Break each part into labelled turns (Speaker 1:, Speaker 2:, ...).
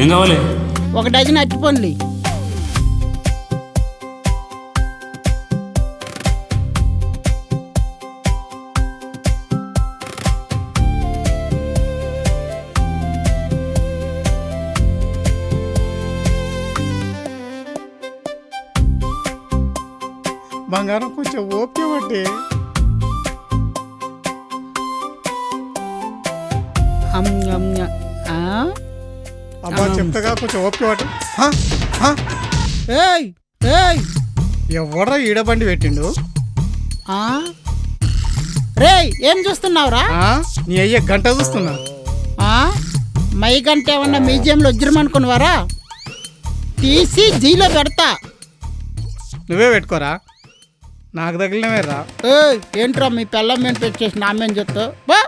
Speaker 1: ఏం కావాలి?
Speaker 2: 1 డజన్ అరటిపండ్లు.
Speaker 3: బంగారం కొంచెం ఓకే అంటే అబ్బా చెప్తాగా కొంచెం ఓకే వాటి.
Speaker 2: ఏయ్ ఏయ్
Speaker 3: ఎవడ్రా ఈడబండి పెట్టిండు?
Speaker 2: రేయ్ ఏం చూస్తున్నావురా?
Speaker 3: నీ అయ్యే గంట చూస్తున్నా.
Speaker 2: మై గంట ఏమన్నా మ్యూజియంలో వజ్రమనుకున్నావారా? తీసి జీలో పెడతా.
Speaker 3: నువ్వే పెట్టుకోరా, నాకు తగిలినవే రా.
Speaker 2: ఏంట్రా మీ పిల్లం మీద పెట్టేసి నా మీద చెప్తావు? బా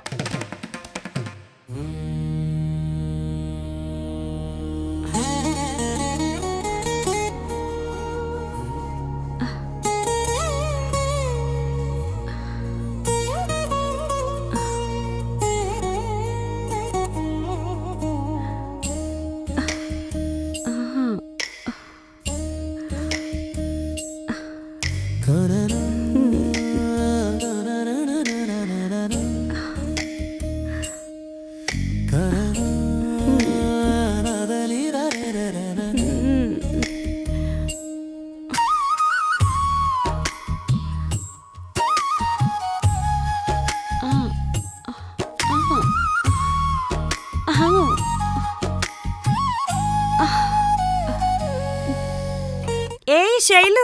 Speaker 4: ఏ శైలు,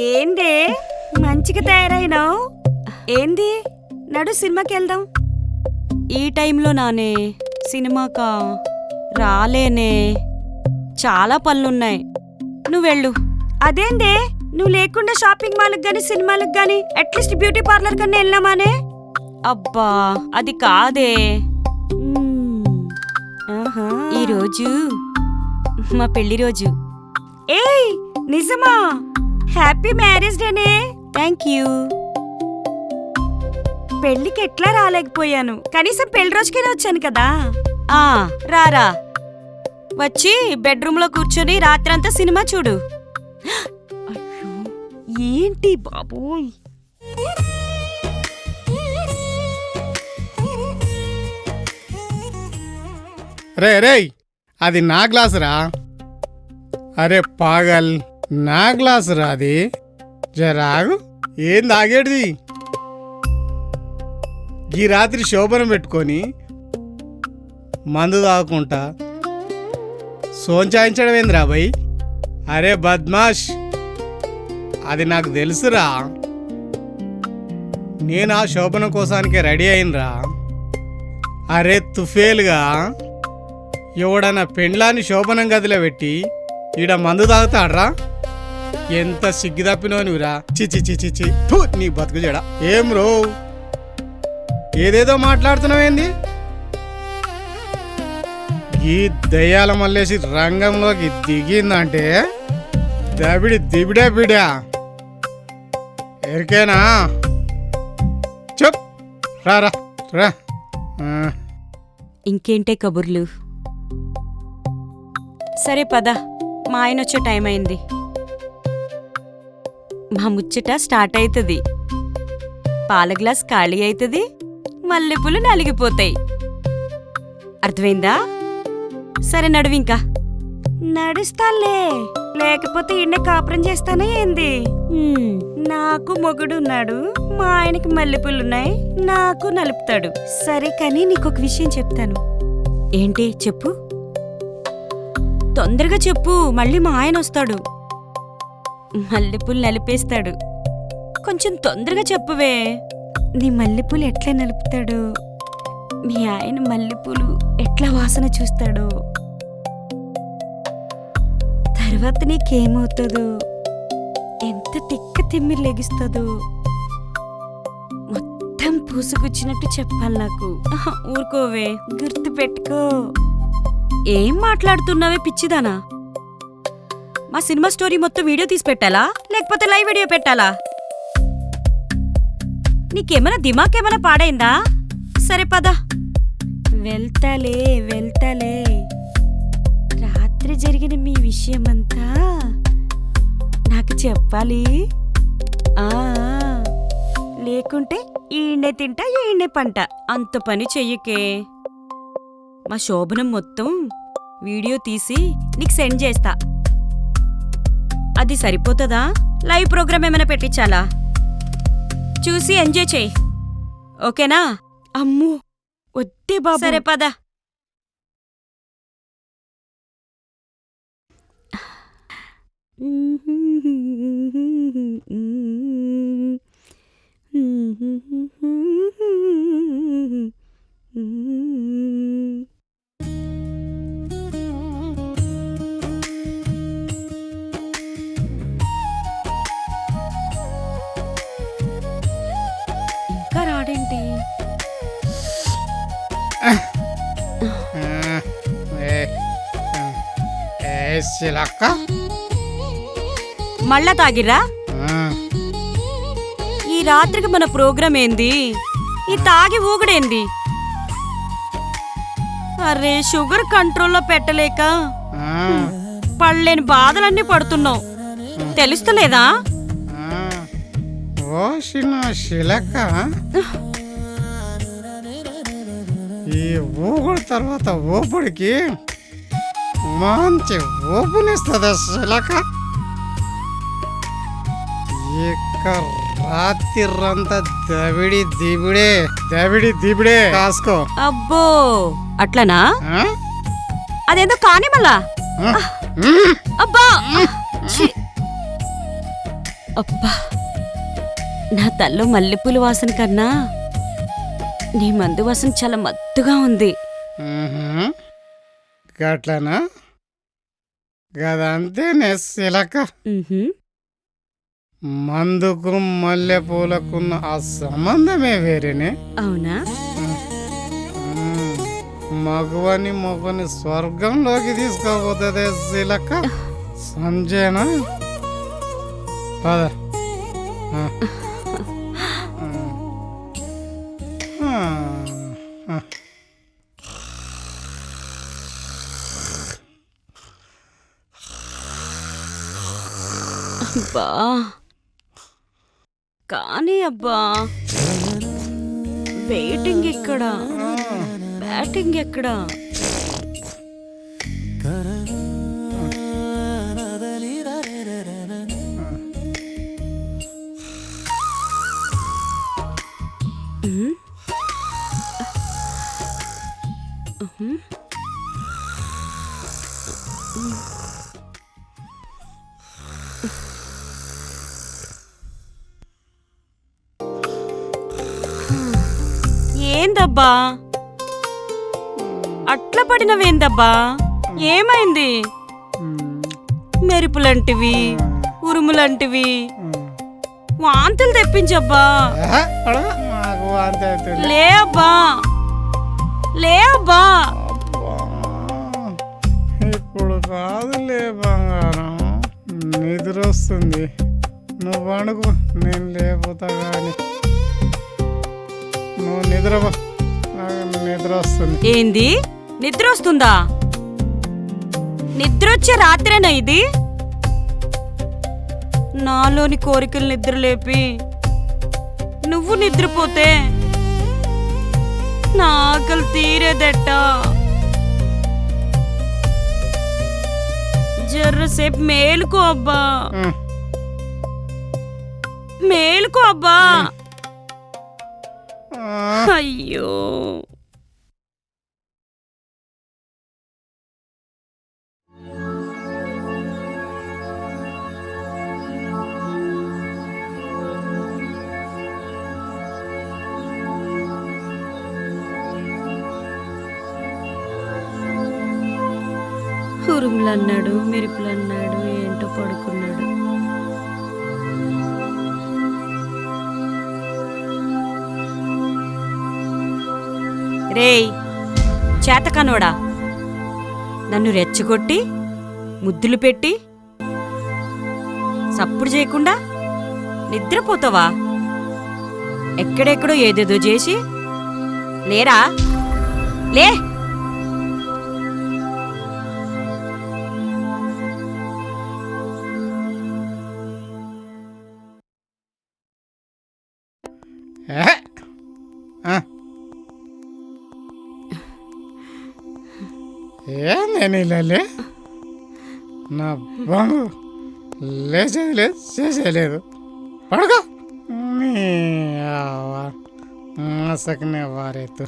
Speaker 4: ఏందే మంచిగా తయారైనావు? ఏంది, నడు సినిమాకి వెళ్దాం. ఈ టైంలో నానే సినిమాకా రాలేనే, చాలా పనులున్నాయి. నువ్వు వెళ్ళు. అదేందే నువ్వు లేకుండా షాపింగ్ మాల్కి గాని సినిమాలకు గాని అట్లీస్ట్ బ్యూటీ పార్లర్ కన్నా వెళ్ళామానే? అబ్బా అది కాదే, ఈరోజు మా పెళ్లి రోజు. ఏయ్ నిజమా? హ్యాపీ మ్యారేజ్ డేనే. Thank you. పెళ్లికి ఎట్లా రాలేకపోయాను, కనీసం పెళ్లి రోజుకైనా వచ్చాను కదా. రారా, వచ్చి బెడ్రూమ్ లో కూర్చొని రాత్రంతా సినిమా చూడు. అయ్యో ఏంటి బాబోయ్.
Speaker 3: రే రే అది నా గ్లాసు రా. అరే పాగల్, నా గ్లాసు రా అది. జరాగు, ఏం తాగేటిది? ఈ రాత్రి శోభనం పెట్టుకొని మందు తాగుకుంటా సోంచాయించడం ఏందిరా భయ్? అరే బద్మాష్, అది నాకు తెలుసురా. నేను ఆ శోభనం కోసానికే రెడీ అయినరా. అరే తుఫేలుగా ఎవడన్నా పెండ్లాన్ని శోభనం గదిలో పెట్టి ఈడ మందు తాగుతాడ్రా? ఎంత సిగ్గు తప్పినోనివిరా. చిచి చిచి చి, నీ బతుకు చెడా. ఏం రో ఏదేదో మాట్లాడుతున్నావేంది? ఈ దయ్యాల మల్లేసి రంగంలోకి దిగిందంటే దబిడి దిబిడే బిడా ఎరికేనా? చెప్ రా రా.
Speaker 4: ఇంకేంటే కబుర్లు. సరే పద, మా ఆయన వచ్చే టైం అయింది. మా ముచ్చట స్టార్ట్ అవుతుంది. పాల గ్లాస్ ఖాళీ అవుతుంది, మల్లెపూలు నలిగిపోతాయి. అర్థమైందా? సరే నడువు. ఇంకా నడుస్తాలే, లేకపోతే ఇన్నే కాపురం చేస్తానే ఏంది? నాకు మొగుడున్నాడు, మా ఆయనకి మల్లెపూలున్నాయి, నాకు నలుపుతాడు. సరే కానీ నీకొక విషయం చెప్తాను. ఏంటి చెప్పు, తొందరగా చెప్పు, మళ్ళీ మా ఆయన వస్తాడు, మల్లెపూలు నలిపేస్తాడు. కొంచెం తొందరగా చెప్పువే. నీ మల్లెపూలు ఎట్లా నలుపుతాడు, మీ ఆయన మల్లెపూలు ఎట్లా వాసన చూస్తాడో, తర్వాత నీకేమవుతుందో, ఎంత తిక్క తిమ్మిరి లెగిస్తుందో మొత్తం పూసుకొచ్చినట్టు చెప్పాలి నాకు. ఊరుకోవే, గుర్తు పెట్టుకో. ఏం మాట్లాడుతున్నావే పిచ్చిదానా? మా సినిమా స్టోరీ మొత్తం వీడియో తీసి పెట్టాలా, లేకపోతే లైవ్ వీడియో పెట్టాలా? నీకేమైనా దిమాకేమైనా పాడైందా? సరే పద. వెళ్తాలే రా జరిగిన మీ విషయమంతా నాకు చెప్పాలి. ఆ లేకుంటే ఈయనే తింటా ఈయనే పంట. అంత పని చెయ్యకే. మా శోభనం మొత్తం వీడియో తీసి నీకు సెండ్ చేస్తా. అది సరిపోతుందా? లైవ్ ప్రోగ్రామ్ ఏమైనా పెట్టించాలా? చూసి ఎంజాయ్ చెయ్యి, ఓకేనా? అమ్ము వద్దే బాబు. సరే పద. ఇంకా రాడేంటి?
Speaker 3: శిలక్క
Speaker 4: మళ్ళా తాగిర్రా? ఈ రాత్రికి మన ప్రోగ్రాం ఏంది? ఈ తాగి ఊగడేంది? అరే షుగర్ కంట్రోల్లో పెట్టలేక పడలేని బాధలన్నీ పడుతున్నావు, తెలుస్తలేదా?
Speaker 3: ఓ చిన్న శిలక్క, ఈ ఊగుడు తర్వాత ఊపుడికి మంచి ఊపునిస్తుంది శిలక. ఇక రాత్రిరంతా దవిడి దిబిడే కాసుకో.
Speaker 4: అబ్బో అట్లనా? అదేందో కానీ మళ్ళా. అబ్బా ఛీ. అబ్బా నా తల్లో మల్లెపూల వాసన కన్నా నీ మందు వాసన చాలా మత్తుగా ఉంది.
Speaker 3: గట్లనా? గదంతేనే శిలక. మందుకు మల్లెపూలకున్న ఆ సంబంధమే వేరేనే.
Speaker 4: అవునా?
Speaker 3: మగవని స్వర్గంలోకి తీసుకోబోతుంది శిలక. సంజయనా? పద.
Speaker 4: అబ్బా కానీ అబ్బా, వెయిటింగ్ ఎక్కడ, బ్యాటింగ్ ఎక్కడ? ఏందబ్బా అట్లా పడినవేందబ్బా? ఏమైంది? మెరుపులంటివి, ఉరుములంటివి, వాంతులు తెప్పించబ్బా. లే అబ్బా, లే అబ్బా.
Speaker 3: ఇప్పుడు కాదులే బంగారం, నిద్ర వస్తుంది. నువ్వు అడుగు, నేను లేకపోతా కానీ. నువ్వు నిద్రపో, నిద్ర వస్తుంది.
Speaker 4: ఏంది నిద్ర వస్తుందా? నిద్రొచ్చే రాత్రేనా ఇది? నాలోని కోరికలు నిద్ర లేపి నువ్వు నిద్రపోతే నా ఆకలి తీరేదట. జర్రసేపు మేలుకో అబ్బా, మేలుకో అబ్బా. అయ్యో ఉరుములన్నాడు, మెరుపులన్నాడు, ఏంటో పడుకున్నాడు. రేయ్ చేతకనోడా, నన్ను రెచ్చగొట్టి ముద్దులు పెట్టి సప్పుడు చేయకుండా నిద్రపోతావా? ఎక్కడెక్కడో ఏదేదో చేసి లేరా? లే
Speaker 3: ఏ ఆ. ఏంది లే నా బాబు లేచేది లేదు చేసేది పడుకో మసకనే వారేతు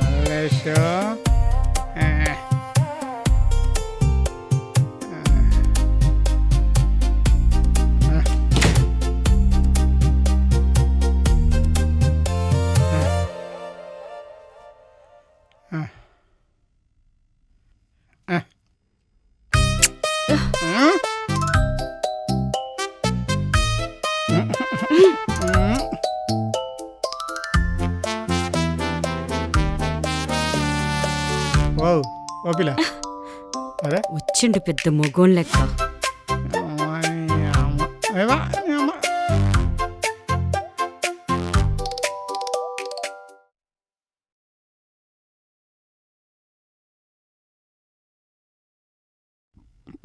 Speaker 3: మల్లేషు ఓ ఓపిలా అరే
Speaker 4: వచ్చిండు పెద్ద మొగోన్ లెక్క.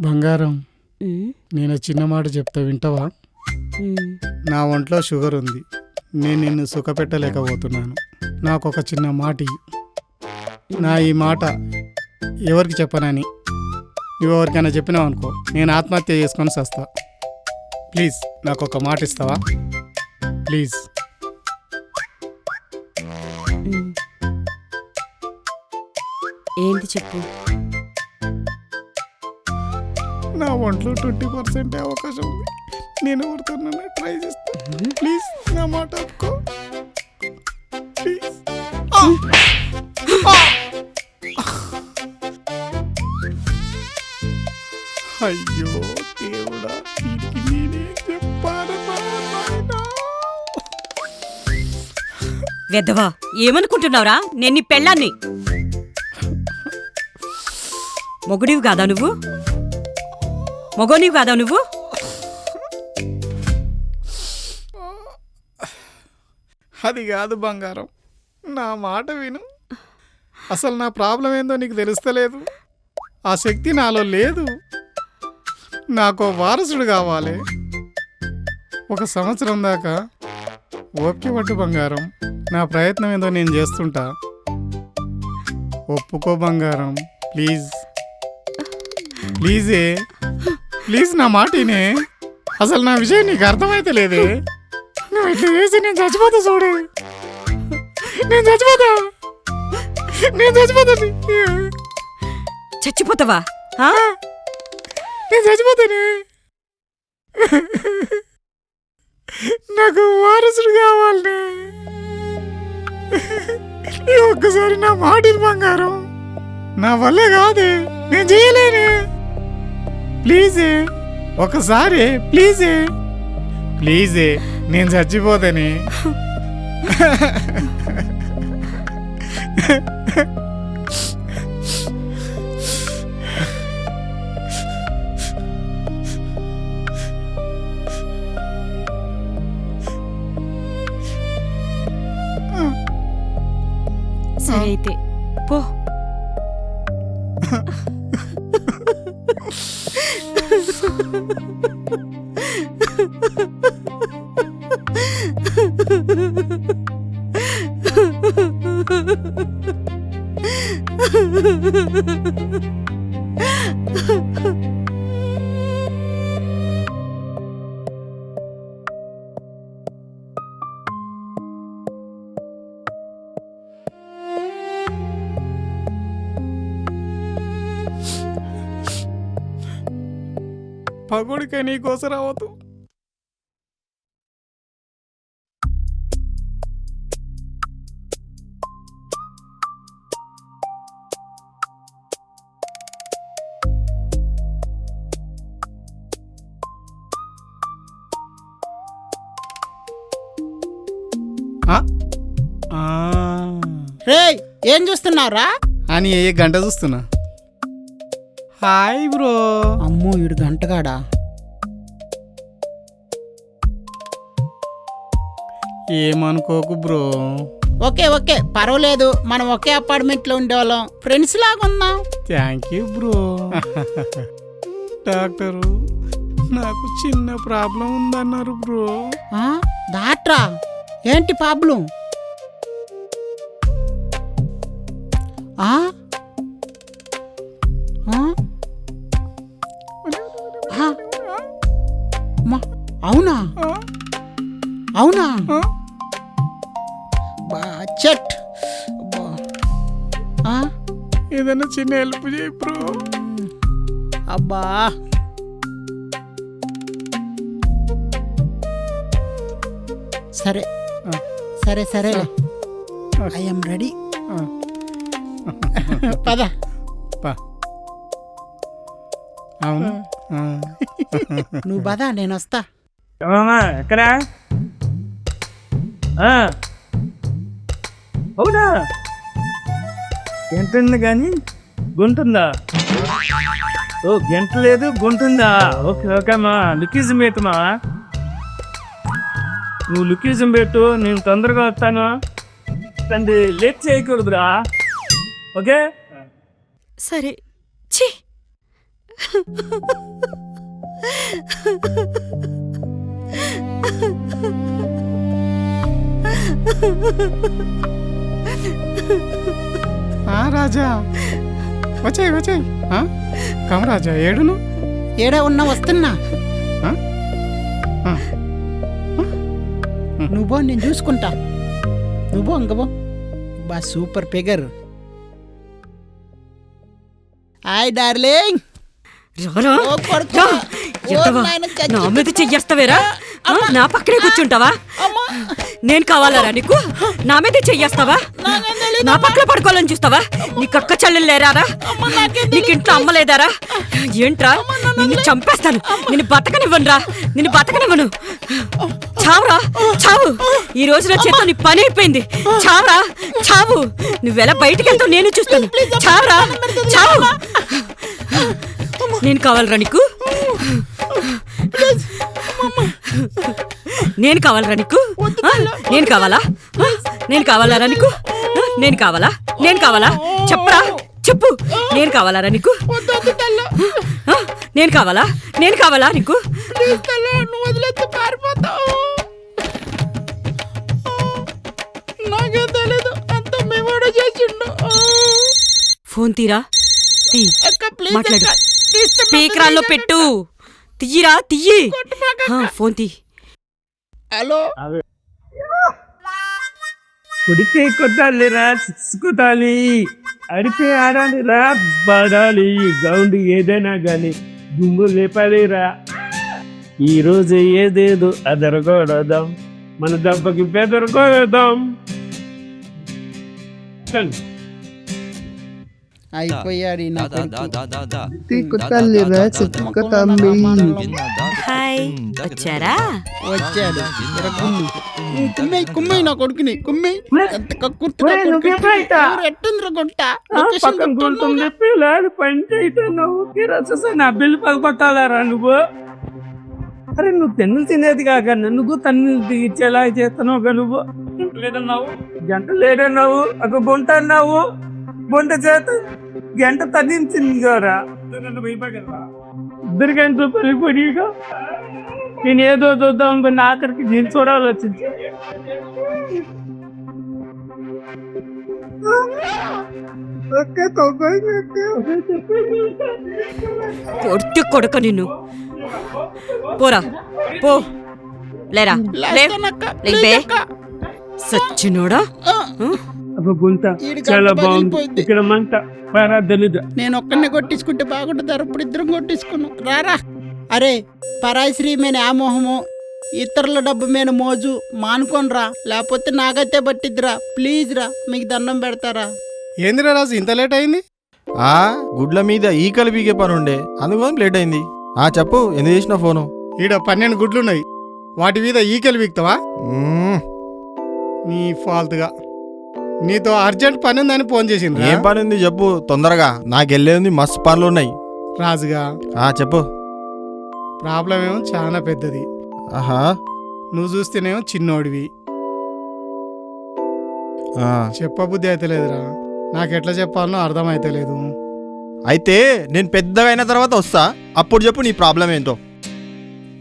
Speaker 3: బంగారం
Speaker 4: ఉమ్,
Speaker 3: నేను చిన్న మాట చెప్తా వింటావా?
Speaker 4: ఉమ్.
Speaker 3: నా ఒంట్లో షుగర్ ఉంది, నేను నిన్ను సుఖపెట్టలేకపోతున్నాను. నాకు ఒక చిన్న మాట ఇయ్యి. నా ఈ మాట ఎవరికి చెప్పనని నువ్వు ఎవరికైనా చెప్పినావు అనుకో, నేను ఆత్మహత్య చేసుకొని చస్తా. ప్లీజ్ నాకు ఒక మాట ఇస్తావా? ప్లీజ్.
Speaker 4: ఉమ్. ఏంటి చెప్పు.
Speaker 3: నా ఒంట్లో 20% అవకాశం ఉంది, నేను ఎవరితోనైనా ట్రై చేస్తాను. ప్లీజ్ నా మాట ఒప్పుకో. ప్లీజ్. అయ్యో దేవుడా, వీడికి నేనేం చెప్పాలన్నా నాయనా?
Speaker 4: వెధవా ఏమనుకుంటున్నావురా? నేను నీ పెళ్ళాన్ని. మొగుడివి కాదా నువ్వు? మొగోనివి కాదా నువ్వు?
Speaker 3: అది కాదు బంగారం, నా మాట విను. అసలు నా ప్రాబ్లం ఏందో నీకు తెలుస్తలేదు. ఆ శక్తి నాలో లేదు. నాకు వారసుడు కావాలి. 1 సంవత్సరం దాకా ఓపిక పట్టు బంగారం. నా ప్రయత్నం ఏందో నేను చేస్తుంటా. ఒప్పుకో బంగారం, ప్లీజ్. ప్లీజే, ప్లీజ్ నా మాటినే. అసలు నా విషయం నీకు అర్థమైతే లేదే. నువ్వు ఇట్లా చేసి నేను చచ్చిపోతా చూడే. నేను చచ్చిపోతా.
Speaker 4: చచ్చిపోతావా? ఆ?
Speaker 3: నేను చచ్చిపోతానే. నాకు వారసుడు కావాలనే. ఒక్కసారి నా మాటిని బంగారం. నా వల్లే కాదే, నేను చేయలేనే. ప్లీజే ఒకసారి, ప్లీజే ప్లీజే, నేను చచ్చిపోతానే.
Speaker 4: సరే అయితే పో.
Speaker 3: పగుడికే నీకోసం రావద్దు.
Speaker 2: రే ఏం చూస్తున్నావురా?
Speaker 3: అని ఏ గంట చూస్తున్నా. Hi bro.
Speaker 2: అమ్మో ఈడు గంటగాడా.
Speaker 3: ఏమనుకోకు బ్రో.
Speaker 2: ఓకే ఓకే పర్వాలేదు, మనం ఒకే అపార్ట్మెంట్లో ఉండేవాళ్ళం, ఫ్రెండ్స్ లాగా ఉన్నాం.
Speaker 3: Thank you bro. డాక్టరు నాకు చిన్న ప్రాబ్లం ఉందన్నారు బ్రో.
Speaker 2: డాక్టరా ఏంటి ప్రాబ్లం? అవునా అవునా చెట్.
Speaker 3: ఏదైనా చిన్న హెల్ప్ చేయి బ్రో.
Speaker 2: అబ్బా సరే సరే సరే ఐఎమ్ రెడీ. పద.
Speaker 3: అవును
Speaker 2: నువ్వు పద, నేను వస్తా.
Speaker 1: ఎక్కడా? అవునా? గంట ఉంది కానీ గుంటుందా? ఓ గంట లేదు గుంటుందా? ఓకే ఓకే అమ్మా, లుకీజం పెట్టమా. నువ్వు లుకీజం పెట్టు, నేను తొందరగా వస్తాను. తండ్రి లేట్ చేయకూడదురా. ఓకే
Speaker 4: సరే. ఛీ
Speaker 3: రాజా వచ్చాయి వచ్చాయి. కమ్ రాజా, ఏడును?
Speaker 2: ఏడా ఉన్నా, వస్తున్నా. నువ్వు నేను చూసుకుంటా. నువ్వు అంగబో బా, సూపర్ ఫిగర్. Hi darling.
Speaker 4: నా మీద చెయ్యేస్తావేరా? నా పక్కనే కూర్చుంటావా? నేను కావాలరా నీకు? నా మీద చెయ్యేస్తావా? నా పక్కన పడుకోవాలని చూస్తావా? నీకు అక్క చెల్లెలు లేరారా? నీకు ఇంట్లో అమ్మలేదారా? ఏంట్రా, నిన్ను చంపేస్తాను. నిన్ను బతకనివ్వనురా, నిన్ను బతకనివ్వను. చావురా చావు. ఈ రోజు నా చేతితో నీ పని అయిపోయింది. చావురా చావు. నువ్వెలా బయటికి వెళ్తావు నేను చూస్తాను. చావురా చావు. నేను కావాలరా నీకు? నేను కావాలరా నీకు? నేను కావాలా? నేను కావాలరా నీకు? నేను కావాలా? నేను కావాలా? చెప్పరా చెప్పు. నేను కావాలరా నీకు? నేను కావాలా? నేను కావాలా నీకు?
Speaker 2: నువ్వు వదిలేస్తే పారిపోతావు. నాకేం తెలీదు, అంత మేమోడో చేసిండు.
Speaker 4: ఫోన్ తీరా, తీ,
Speaker 2: ప్లీజ్
Speaker 4: మాట్లాడు. స్పీకరాల్లో పెట్టు. తీయరా, తీయి. ఫోన్ తీ.
Speaker 2: హలో.
Speaker 1: కొడితే కొట్టాలిరా, సిక్స్ కొట్టాలి. అడితే ఆడాలిరా, పడాలి. గ్రౌండ్ ఏదైనా కానీ గుమ్ము లేపాలిరా. ఈరోజు ఏదేదో అదరగొడదాం, మన దెబ్బకి బెదరగొడదాం.
Speaker 2: అయిపోయాడు
Speaker 4: హాయ్, వచ్చారా?
Speaker 2: వచ్చాడు. కుమ్మై కుమ్మై నా కొడుకుని కుమ్మై. ఎంత కక్కుర్తి ఎట్టుందిరా గుంట.
Speaker 1: పక్కన గుంటుంది పిల్లలు పంచైతే నువ్వు నా బిల్లు పగపట్టాలరా నువ్వు. అరే నువ్వు తెన్నులు తినేది కాక నన్ను తన్నులు ఇచ్చేలా చేస్తున్నావు. నువ్వు లేదన్నావు, గంట లేదన్నావు, ఒక గుంట అన్నావు. గుంట చేత గంట తగ్గించింది కదా. ఇద్దరు గంటలు పడిపోయిగా నేను ఏదో చూద్దాం అనుకున్న ఆఖరికి నేను చూడాలి వచ్చింది.
Speaker 4: కొడుకు కొడుక నిన్ను. పోరా పో. లేరా లే సచ్చినోడా.
Speaker 1: గుంట చాలా బాగుంది, ఇక్కడ మంట తెలీదు.
Speaker 2: నేను ఒక్కడినే కొట్టించుకుంటే బాగుంటుంది. ఇప్పుడు ఇద్దరం కొట్టించుకున్నాం. రారా. అరే పరాయి శ్రీ మీద ఆమోహము, ఇతరుల డబ్బు మీద మోజు మానుకోనరా, లేకపోతే నాకైతే పట్టిద్దిరా. ప్లీజ్ రా, మీకు దండం పెడతారా.
Speaker 3: ఏందిరా రాజు ఇంత లేట్ అయింది?
Speaker 5: గుడ్ల మీద ఈకలు బీగే పని ఉండే, అందుకోసం లేట్ అయింది. చెప్పు, ఎందుకు చేసిన ఫోను?
Speaker 3: ఈడ 12 గుడ్లున్నాయి, వాటి మీద ఈకలు బీక్తావా? నీ ఫాల్తుగా నీతో అర్జెంట్ పని ఉందని ఫోన్ చేసిండ్రా.
Speaker 5: ఏం పని ఉంది చెప్పు తొందరగా, నాకు వెళ్ళేది మస్తు పనులు ఉన్నాయి.
Speaker 3: రాజుగా,
Speaker 5: చెప్పు.
Speaker 3: ప్రాబ్లం ఏమో చాలా పెద్దది.
Speaker 5: ఆహా.
Speaker 3: నువ్వు చూస్తేనేమో చిన్నోడివి. చెప్పబుద్ధి అయితే లేదురా. నాకెట్లా చెప్పాలనో అర్థమైతే లేదు.
Speaker 5: అయితే నేను పెద్దగా అయిన తర్వాత వస్తా, అప్పుడు చెప్పు నీ ప్రాబ్లం ఏంటో.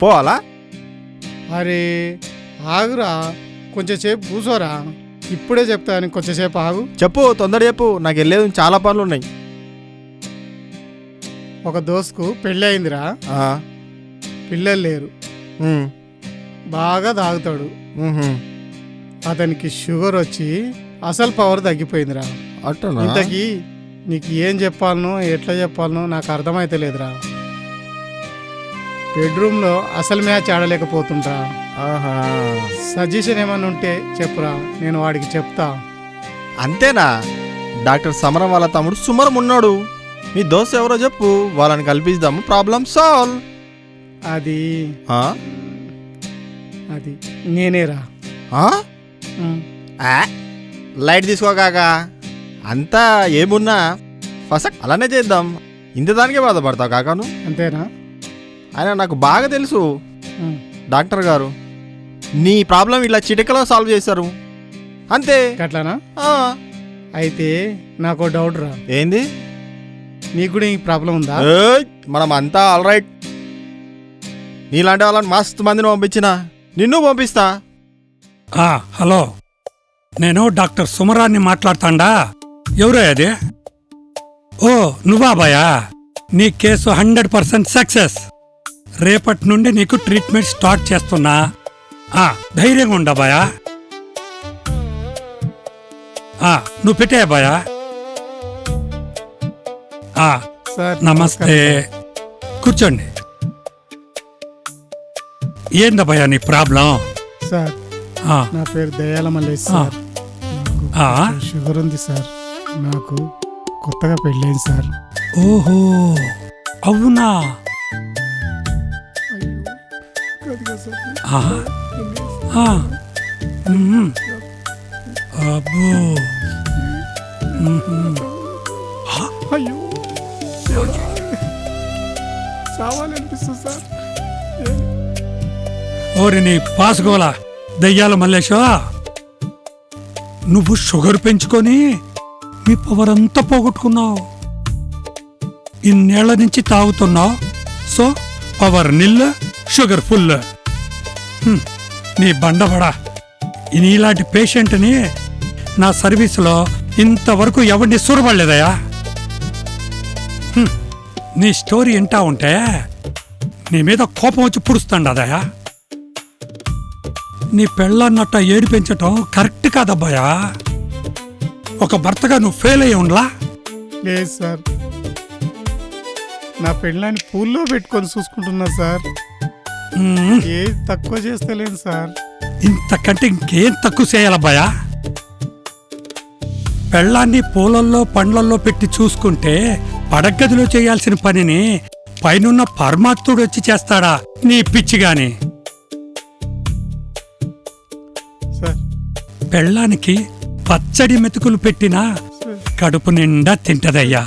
Speaker 5: పోవాలా?
Speaker 3: అరే ఆగురా, కొంచెం సేపు కూర్చోరా. ఇప్పుడే చెప్తా అని కొంచెం సేపు ఆగు.
Speaker 5: చెప్పు, తొందర చెప్పు, నాకు వెళ్ళేది చాలా పనులు ఉన్నాయి.
Speaker 3: ఒక దోస్తుకు పెళ్ళి అయిందిరా. పిల్లలు లేరు, బాగా తాగుతాడు. అతనికి షుగర్ వచ్చి అసలు పవర్ తగ్గిపోయిందిరా.
Speaker 5: అట్టనా?
Speaker 3: ఇంతకీ నీకు ఏం చెప్పాలనో ఎట్లా చెప్పాలనో నాకు అర్థమైతే లేదురా. బెడ్రూమ్లో అసలు మ్యాచ్ ఆడలేకపోతుంటా. సజెషన్ ఏమన్నా ఉంటే చెప్పురా, నేను వాడికి చెప్తా.
Speaker 5: అంతేనా? డాక్టర్ సమరం వాళ్ళ తమ్ముడు సుమరం ఉన్నాడు, మీ దోస్త్ ఎవరో చెప్పు, వాళ్ళని కల్పిద్దాము, ప్రాబ్లం సాల్వ్.
Speaker 3: అది అది నేనేరా.
Speaker 5: లైట్ తీసుకోకాక, అంతా ఏమున్నా ఫస్ట్ అలానే చేద్దాం. ఇంత దానికే బాధపడతావు కాకాను?
Speaker 3: అంతేనా?
Speaker 5: ఆయన నాకు బాగా తెలుసు డాక్టర్ గారు, నీ ప్రాబ్లం ఇలా చిటికలో సాల్వ్ చేశారు అంతే.
Speaker 3: అట్లానా? అయితే నాకు డౌట్ రా.
Speaker 5: ఏంది?
Speaker 3: నీకు కూడా ఈ ప్రాబ్లం ఉందా?
Speaker 5: మనం అంతా ఆల్ రైట్. నీలాంటి వాళ్ళని మస్తు మందిని పంపించిన, నిన్ను పంపిస్తా.
Speaker 6: హలో, నేను డాక్టర్ సుమరాన్ని మాట్లాడుతాండా. ఎవరో అది? ఓ నువ్వా బాయా? నీ కేసు 100% సక్సెస్. రేపటి నుండి నీకు ట్రీట్మెంట్ స్టార్ట్ చేస్తున్నా. ధైర్యంగా ఉండా బాయా. నువ్వు పెట్టే బాయా. నమస్తే, కూర్చోండి. ఏందా భయ్యా నీ ప్రాబ్లం?
Speaker 3: సార్, నా పేరు దయాల మల్లేష్ సార్. షుగర్ ఉంది సార్. నాకు కొత్తగా పెళ్ళైంది సార్.
Speaker 6: ఓహో, అవునా? అబ్బో,
Speaker 3: అయ్యో చావాలనిపిస్తుంది సార్.
Speaker 6: ఓరి నీ పాసుకోలా దయ్యాల మల్లేశా, నువ్వు షుగర్ పెంచుకొని నీ పవర్ అంతా పోగొట్టుకున్నావు. ఇన్నేళ్ల నుంచి తాగుతున్నావు, సో పవర్ నిల్, షుగర్ ఫుల్. నీ బండబడా. నీలాంటి పేషెంట్ని నా సర్వీసులో ఇంతవరకు ఎవరిని చూరబడలేదయా. నీ స్టోరీ వింటా ఉంటే నీ మీద కోపం వచ్చి పుడుస్తాండదయా. నీ పెళ్ళన్నట్ట ఏడి పెంచటం కరెక్ట్ కాదబ్బాయా. ఒక భర్తగా నువ్వు ఫెయిల్ అయ్యి ఉండలా?
Speaker 3: లేదు సార్, నా పెళ్ళాన్ని పూల్లో పెట్టుకొని చూసుకుంటున్నా సార్. ఏది తక్కువ చేస్తలేను సార్.
Speaker 6: ఇంతకంటే ఇంకేం తక్కువ చేయాలబ్బాయా? పెళ్ళాన్ని పూలల్లో పండ్లల్లో పెట్టి చూసుకుంటే పడగదిలో చేయాల్సిన పనిని పైనున్న పరమాత్ముడు వచ్చి చేస్తాడా నీ పిచ్చిగాని? పెళ్ళానికి పచ్చడి మెతుకులు పెట్టినా కడుపు నిండా తింటదయ్యా.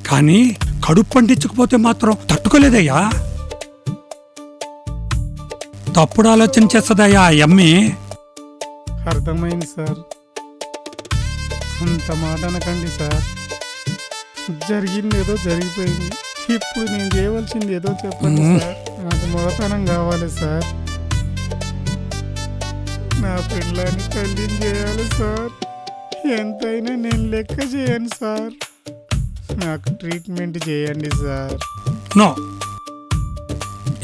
Speaker 6: కానీ కడుపు పండించకపోతే మాత్రం తట్టుకోలేదయ్యా. తప్పుడు ఆలోచన చేస్తుందయ్యా ఆ యమ్మి.
Speaker 3: అర్థమైంది సార్, అంత మాట అనకండి సార్. జరిగింది ఏదో జరిగిపోయింది. ఇప్పుడు నేను చేయవలసింది ఏదో చెప్పండి సార్. నాకు మొదతనం కావాలి సార్. నా పిల్లని తల్లిని చేయాలి సార్. ఎంతైనా నేను లెక్క చేయను సార్. నాకు ట్రీట్మెంట్ చేయండి సార్.
Speaker 6: No,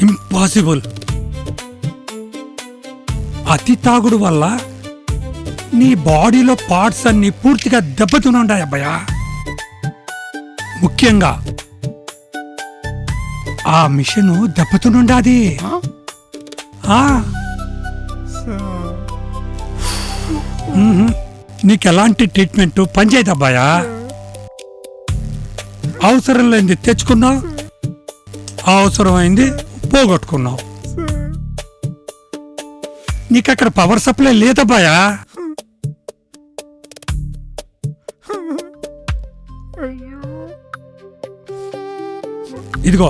Speaker 6: impossible. అతి తాగుడు వల్ల నీ బాడీలో పార్ట్స్ అన్ని పూర్తిగా దెబ్బతినుంటాయి అబ్బాయా. ముఖ్యంగా ఆ మిషన్ దెబ్బతినుండాది. నీకెలాంటి ట్రీట్మెంట్ పనిచేయదు అబ్బాయా. అవసరం లేనిది తెచ్చుకున్నావు, అవసరమైంది పోగొట్టుకున్నావు. నీకు అక్కడ పవర్ సప్లై లేదబ్బాయా. ఇదిగో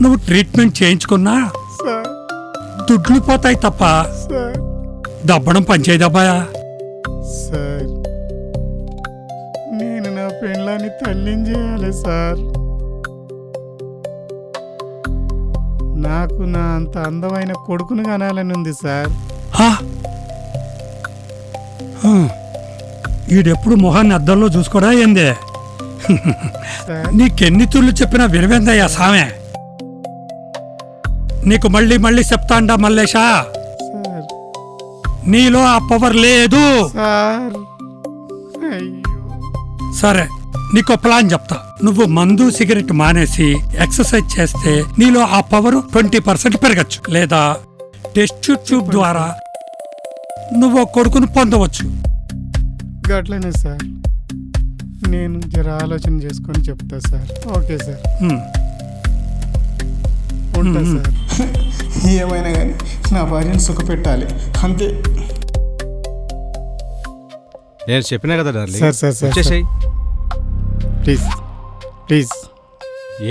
Speaker 6: నువ్వు ట్రీట్మెంట్ చేయించుకున్నా
Speaker 3: సార్
Speaker 6: దుడ్లు పోతాయి తప్ప
Speaker 3: సార్
Speaker 6: దబ్బడం పనిచేయదబ్బాయా.
Speaker 3: సార్ నేను నా పెళ్ళాన్ని తల్లిని చేయాలి సార్. నాకు నా అంత అందమైన కొడుకును కనాలని ఉంది సార్.
Speaker 6: హా? ఈడెప్పుడు మొహాన్ని అద్దంలో చూసుకోడా ఏందే?
Speaker 3: సార్
Speaker 6: నీకెన్ని తూర్లు చెప్పినా వినవేందయ్యా సామె. నీకు మళ్ళీ మళ్ళీ చెప్తాండా మల్లేషా,
Speaker 3: సార్
Speaker 6: నీలో ఆ పవర్ లేదు.
Speaker 3: సార్ అయ్యో
Speaker 6: సరే నీకో ప్లాన్ చెప్తా. నువ్వు మందు సిగరెట్ మానేసి ఎక్సర్సైజ్ చేస్తే నీలో ఆ పవర్ 20% పెరగచ్చు. లేదా టెస్ట్ ట్యూబ్ ద్వారా నువ్వు కొడుకును పొందవచ్చు.
Speaker 3: గట్లనే సార్, నేను జర ఆలోచన చేసుకొని చెప్తా సార్. ఓకే సార్,
Speaker 6: హ్మ్.
Speaker 3: ఉంటా సార్. ఏమైనా కానీ నా భార్యను సుఖపెట్టాలి అంతే.
Speaker 7: నేను చెప్పినా కదా డార్లింగ్.
Speaker 3: సార్ సార్ సార్
Speaker 7: వచ్చేసేయ్.
Speaker 3: ప్లీజ్ ప్లీజ్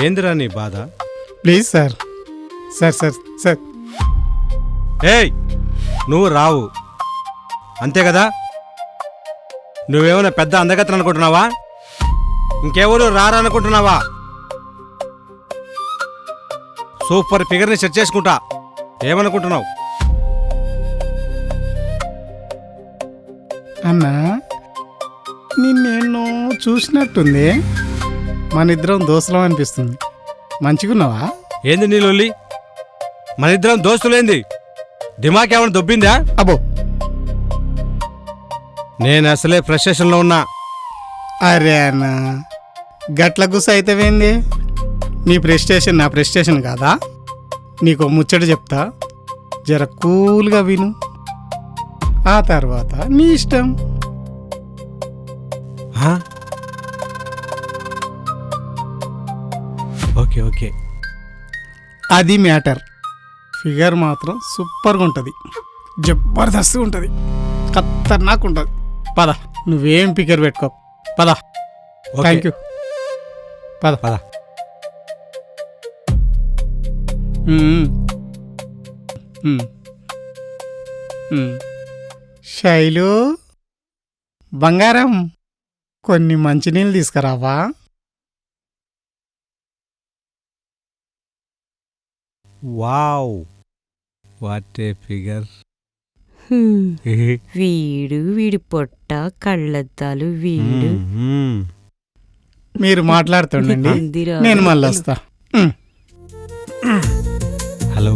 Speaker 7: ఏందిరా నీ బాధ?
Speaker 3: Please sir. Sir sir sir
Speaker 7: ఏయ్ నువ్వు రావు అంతే కదా? నువ్వేమైనా పెద్ద అందగత్తెను అనుకుంటున్నావా? ఇంకెవరు రారనుకుంటున్నావా? సూపర్ ఫిగర్ని సెట్ చేసుకుంటా. ఏమనుకుంటున్నావు?
Speaker 3: అన్నా నిన్నేన్నో చూసినట్టుంది. మన ఇద్దరం దోస్తులం అనిపిస్తుంది. మంచిగున్నావా?
Speaker 7: ఏంది నీ లొల్లి? మన ఇద్దరం దోస్తులేంది? దిమాక్ ఏమైనా దొబ్బిందా?
Speaker 3: అబ్బో
Speaker 7: నేను అసలే ఫ్రస్ట్రేషన్లో ఉన్నా.
Speaker 3: అరే అన్న గట్ల గుస అయితేవేంది? నీ ప్రెస్టేషన్ నా ప్రెస్టేషన్ కాదా? నీకు ముచ్చట చెప్తా, జర కూల్గా విను. ఆ తర్వాత నీ ఇష్టం.
Speaker 7: హా? Okay okay.
Speaker 3: అది మ్యాటర్. ఫిగర్ మాత్రం సూపర్గా ఉంటుంది, జబర్దస్త్గా ఉంటుంది, ఖతర్నాక్ ఉంటుంది. పద, నువ్వేం ఫిగర్ పెట్టుకో. పద.
Speaker 7: ఓకే.
Speaker 3: Thank you. పద
Speaker 7: పద.
Speaker 3: శైలు బంగారం, కొన్ని మంచినీళ్ళు తీసుకురావా?
Speaker 7: Wow what a figure.
Speaker 4: హ్మ్. వీడి పొట్ట కళ్ళద్దాలు వీడు
Speaker 3: మీరు మాట్లాడుతుండండి,
Speaker 4: అందిరా.
Speaker 3: నేను మళ్ళీ వస్తా.
Speaker 7: హలో.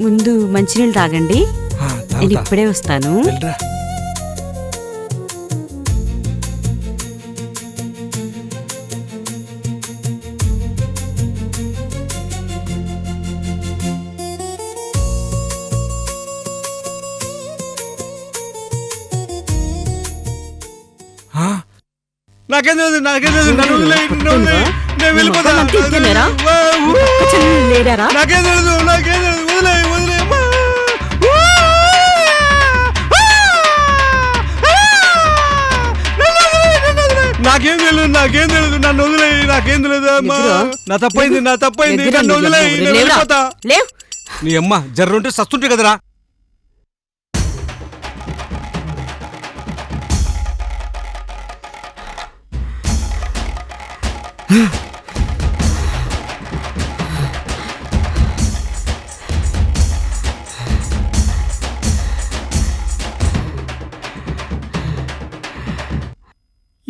Speaker 4: ముందు మంచినీళ్ళు తాగండి, నేను ఇప్పుడే వస్తాను.
Speaker 7: నాకేం తెలియదు, నాకేం తెలియదు. నన్ను వదిలేయ్, నన్ను వదిలేయ్. నేను వెళ్ళిపోతా.
Speaker 4: మొత్తం అంతా ఇచ్చేలేరా? లేడారా?
Speaker 7: నాకేం తెలియదు, నాకేం తెలియదు. వదిలేయ్, వదిలేయ్. నాకేం తెలియదు, నాకేం తెలియదు. నన్ను వదిలేయ్, నాకేం తెలియదు. అమ్మా నా తప్పైంది, నా తప్పైంది. నన్ను వదిలేయ్, నేను వెళ్ళిపోతా.
Speaker 4: లేవ్.
Speaker 7: నీ అమ్మ జర్రుంటే సస్తుంటే కదరా.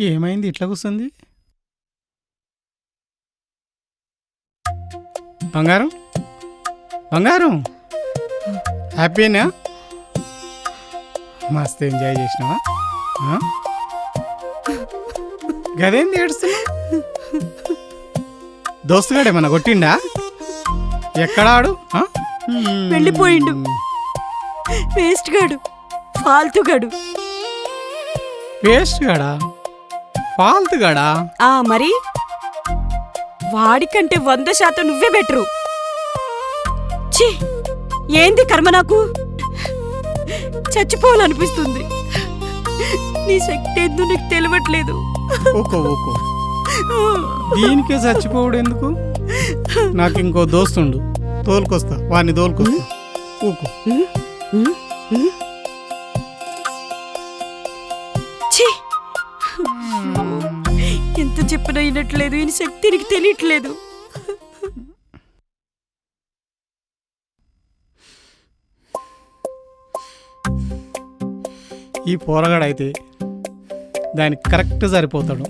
Speaker 3: ఏమైంది ఇట్లా కూర్చుంది? బంగారం, బంగారం, హ్యాపీనా? మస్తు ఎంజాయ్ చేసినావా? గదేంది ఏడుస్తున్నా? దోస్తుగాడు ఏమన్నా కొట్టిండా? ఎక్కడాడు?
Speaker 4: వెళ్ళిపోయిండు. వేస్ట్ గాడు, ఫాల్తు గాడు.
Speaker 3: వేస్ట్ గాడా? ఫాల్తు గాడా?
Speaker 4: మరి వాడికంటే 100% నువ్వే బెటరు. ఛీ, ఏంది కర్మ నాకు? చచ్చిపోవాలనిపిస్తుంది. నీ శక్తి ఏందో నీకు తెలియట్లేదు.
Speaker 3: ఊకో ఊకో, దీనికే చచ్చిపోవడు ఎందుకు? నాకు ఇంకో దోస్తుండు, తోలుకొస్తా, వాడిని తోలుకొస్తా. ఊకు.
Speaker 4: ఛీ! ఎంత చెప్పినా వినట్లేదు, ఈయన శక్తి నీకు తెలియట్లేదు.
Speaker 3: ఈ పోరగాడైతే దానికి కరెక్ట్ సరిపోతాడు.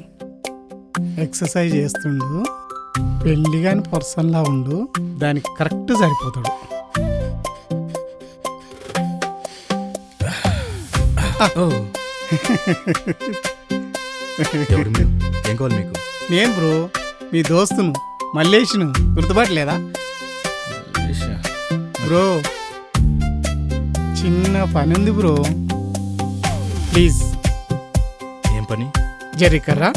Speaker 3: ఎక్సర్సైజ్ చేస్తుండు, పెళ్లి కాని పర్సన్లా ఉండు, దానికి కరెక్ట్ సరిపోతాడు.
Speaker 7: ఎవరు మీరు? ఏం కావాలి మీకు?
Speaker 3: నేను బ్రో, మీ దోస్తును మల్లేష్ను, గుర్తుపట్టలేదా బ్రో? చిన్న పని ఉంది బ్రో, ప్లీజ్.
Speaker 7: ఏం పని?
Speaker 3: జరికర్రా.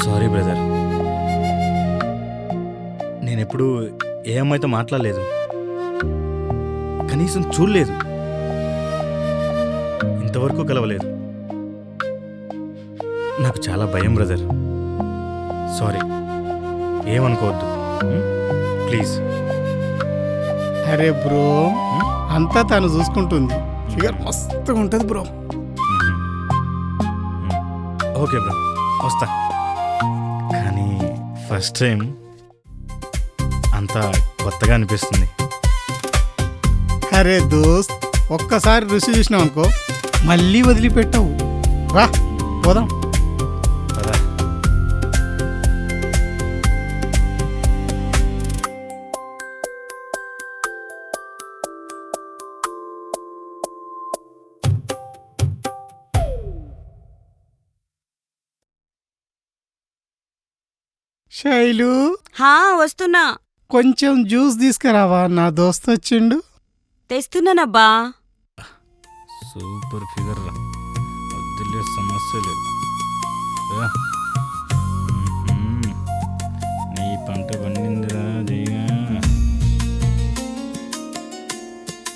Speaker 7: సారీ బ్రదర్, నేనెప్పుడు ఏ అమ్మాయితో మాట్లాడలేదు, కనీసం చూడలేదు, ఇంతవరకు కలవలేదు. నాకు చాలా భయం బ్రదర్. సారీ, ఏమనుకోవద్దు ప్లీజ్.
Speaker 3: అరే బ్రో, అంతా తను చూసుకుంటుంది. ఫిగర్ మస్తుగా ఉంటుంది బ్రో.
Speaker 7: ఓకే బ్రో, వస్తా. కానీ ఫస్ట్ టైం అంతా కొత్తగా అనిపిస్తుంది.
Speaker 3: అరే దోస్త్, ఒక్కసారి రుచి చూసినావు అనుకో, మళ్ళీ వదిలిపెట్టవు. రా పోదాం.
Speaker 7: పదా.
Speaker 3: శైలు,
Speaker 4: హా, వస్తున్నా.
Speaker 3: కొంచెం జ్యూస్ తీసుకురావా, నా దోస్త్ వచ్చిండు.
Speaker 4: తెస్తున్నానబ్బా.
Speaker 7: సూపర్ ఫిగర్ రా, వద్దులే, సమస్య లేదు. రా. నీ పంట పండిందిరా జయ.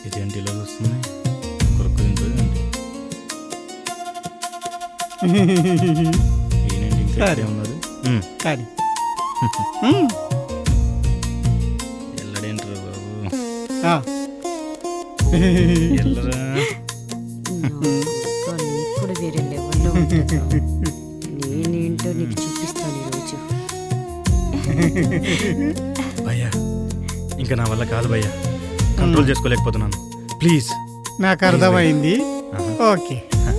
Speaker 7: ఇదేంటి ఇలా వస్తుంది? కొరకు తింటుంది. ఈయనండి ఇంకా ఇక్కడే ఉన్నారు.
Speaker 3: కానీ
Speaker 7: ఎల్లడేంట్రా బాబు,
Speaker 3: ఆ,
Speaker 7: ఎల్లరా.
Speaker 4: నీకు కూడా వేరే లెవెల్లో ఉంటుందా? నేనేంటో నీకు చూపిస్తాను ఈరోజు.
Speaker 7: భయ్యా, ఇంకా నా వల్ల కాదు భయ్యా, కంట్రోల్ చేసుకోలేకపోతున్నాను. ప్లీజ్.
Speaker 3: నాకు అర్థమైంది. ఓకే,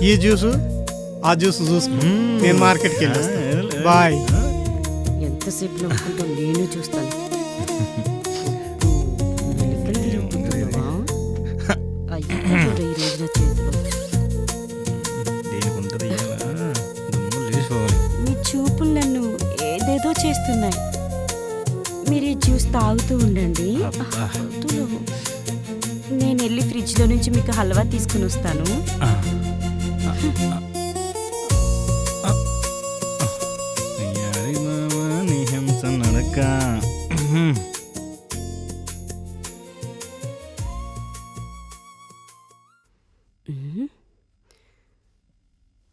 Speaker 3: ఈ జ్యూసు ఆ జ్యూస్ చూసుకో, నేను మార్కెట్కి వెళ్ళి. బాయ్.
Speaker 4: ఎంతసేపు నవ్వుకుంటూ నేను చూస్తాను. ఈ రోజు నా చేతిలో
Speaker 7: దేనికి ఉంటుంది దుమ్ము లేచిపోవాలి.
Speaker 4: మీ చూపులు నన్ను ఏదేదో చేస్తున్నాయి. మీరు ఈ జ్యూస్ తాగుతూ ఉండండి.
Speaker 7: అబ్బా.
Speaker 4: వద్దులు. నేను వెళ్ళి ఫ్రిడ్జ్లో నుంచి మీకు హల్వా తీసుకుని వస్తాను.
Speaker 7: అయ్యారి మావా నీ హింస నడక.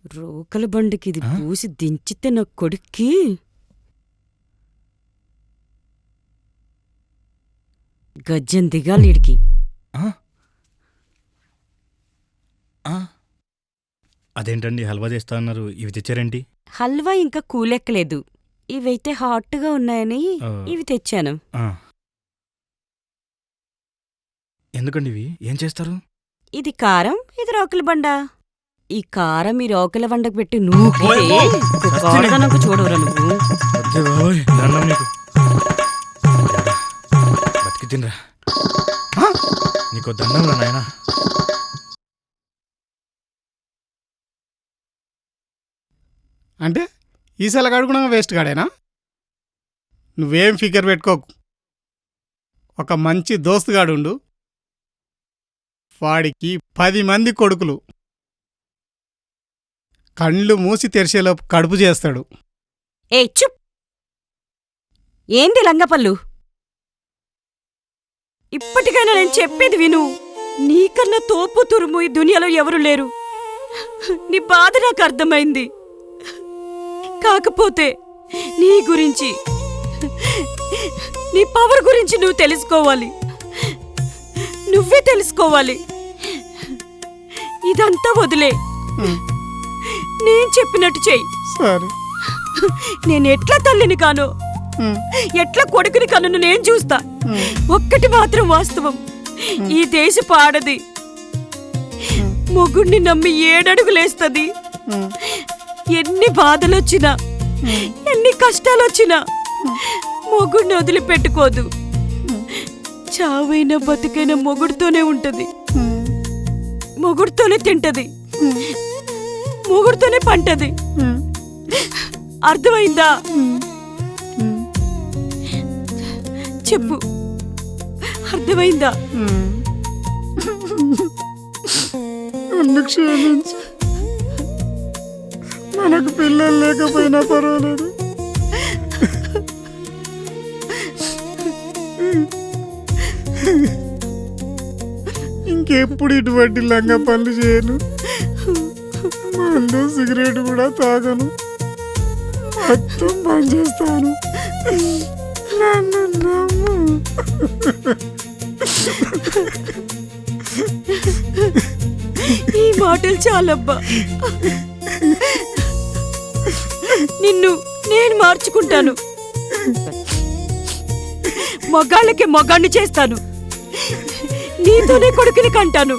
Speaker 4: రోకల బండికి ఇది పూసి దించితే నా కొడుక్కి గజ్జం దిగాలి ఈడికి.
Speaker 7: అదేంటండి, హల్వా చేస్తా అన్నారు, ఇవి తెచ్చారేంటి?
Speaker 4: హల్వా ఇంకా కూలెక్కలేదు. ఇవైతే హాట్గా ఉన్నాయని ఇవి తెచ్చాను.
Speaker 7: ఎందుకండి ఇవి? ఏం చేస్తారు?
Speaker 4: ఇది కారం, ఇది రోకల బండ. ఈ కారం ఈ రోకల బండకు పెట్టి నువ్వు చూడవురా నువ్వు.
Speaker 7: అదే బాబోయ్, దండం నీకు. బతికి తినరా, నీకు దండం రా నాయనా.
Speaker 3: అంటే ఈసారి కడుకున్నా వేస్ట్ కాడేనా? నువ్వేం ఫికర్ పెట్టుకోకు. ఒక మంచి దోస్తుగాడుండు, వాడికి 10 మంది కొడుకులు, కళ్ళు మూసి తెరిచేలోపు కడుపు చేస్తాడు.
Speaker 4: ఏ చుప్! ఏంది లంగపల్లు? ఇప్పటికైనా నేను చెప్పేది విను. నీకన్నా తోపు తురుము ఈ దునియాలో ఎవరు లేరు. నీ బాధ నాకు అర్థమైంది. కాకపోతే నీ గురించి, నీ పవర్ గురించి నువ్వు తెలుసుకోవాలి. నువ్వే తెలుసుకోవాలి. ఇదంతా వదిలే, నేను చెప్పినట్టు చెయ్యి.
Speaker 3: సరే.
Speaker 4: నేను ఎట్లా తల్లిని కాను, ఎట్లా కొడుకుని కను నేను చూస్తా. ఒక్కటి మాత్రం వాస్తవం, ఈ దేశపు ఆడది మొగుడిని నమ్మి 7 అడుగులేస్తుంది. ఎన్ని బాధలొచ్చినా, ఎన్ని కష్టాలొచ్చినా మొగుడిని వదిలిపెట్టుకోదు. చావైనా బతుకైనా మొగుడితోనే ఉంటది, మొగుడితోనే తింటది, మొగుడితోనే పంటది. అర్థమైందా? చెప్పు, అర్థమైందా?
Speaker 3: నన్ను క్షమించు. మనకు పిల్లలు లేకపోయినా పర్వాలేదు. ఇంకెప్పుడు ఇటువంటి లంగా పనులు చేయను. మందు సిగరెట్ కూడా తాగను. మొత్తం పని చేస్తాను. నన్ను నమ్ము.
Speaker 4: ఈ మాటలు చాలబ్బా. నిన్ను నేను మార్చుకుంటాను. మొగాళ్ళకి మొగాన్ని చేస్తాను. నీతోనే కొడుకుని కంటాను.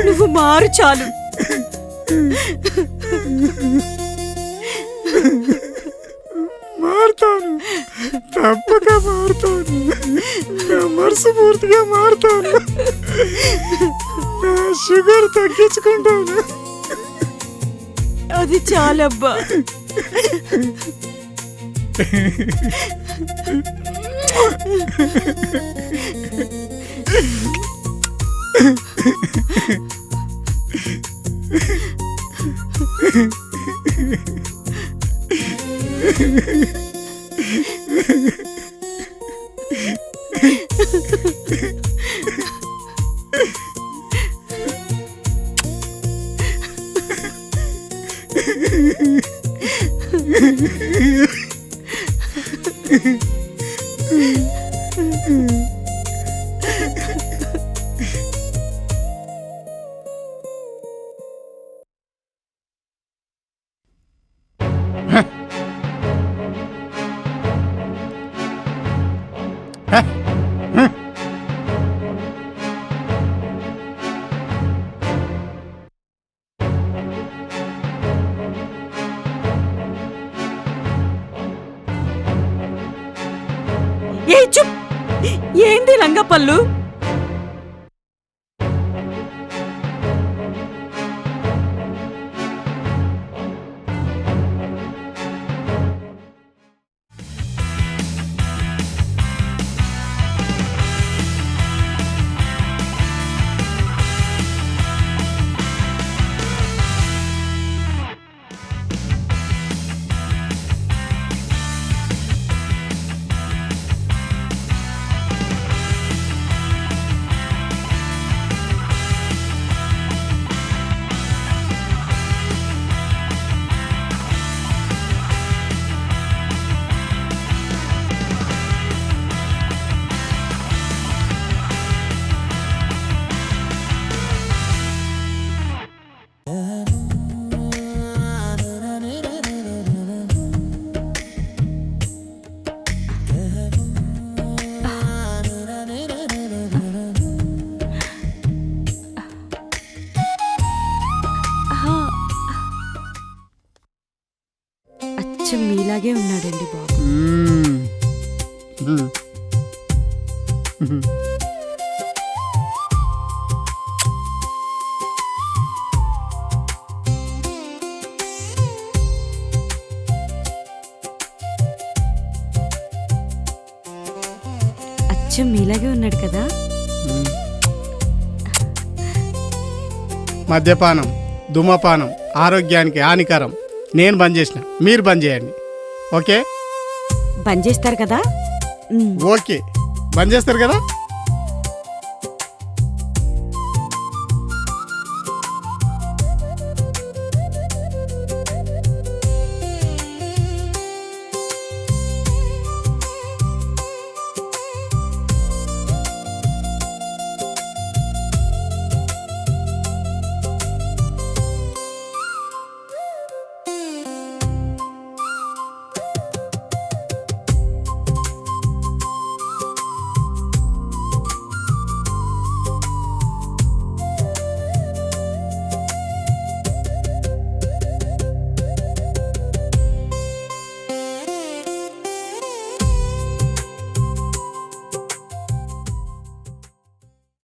Speaker 4: నువ్వు మారు చాలు.
Speaker 3: మారుతాను, తప్పక మారుతాను. నా మనసు పూర్తిగా మారుతాను. నా షుగర్ తగ్గించుకుంటాను.
Speaker 4: అది చాలబ్బా. ఏ చుప్! ఏంది రంగపల్లు? అచ్చం మీలాగే ఉన్నాడండి బాబు. అచ్చం మీలాగే ఉన్నాడు కదా.
Speaker 3: మద్యపానం ధూమపానం ఆరోగ్యానికి హానికరం. నేను బంద్ చేసిన, మీరు బంద్ చేయండి. ఓకే
Speaker 4: బంద్ చేస్తారు కదా.
Speaker 3: ఓకే బంద్ చేస్తారు కదా.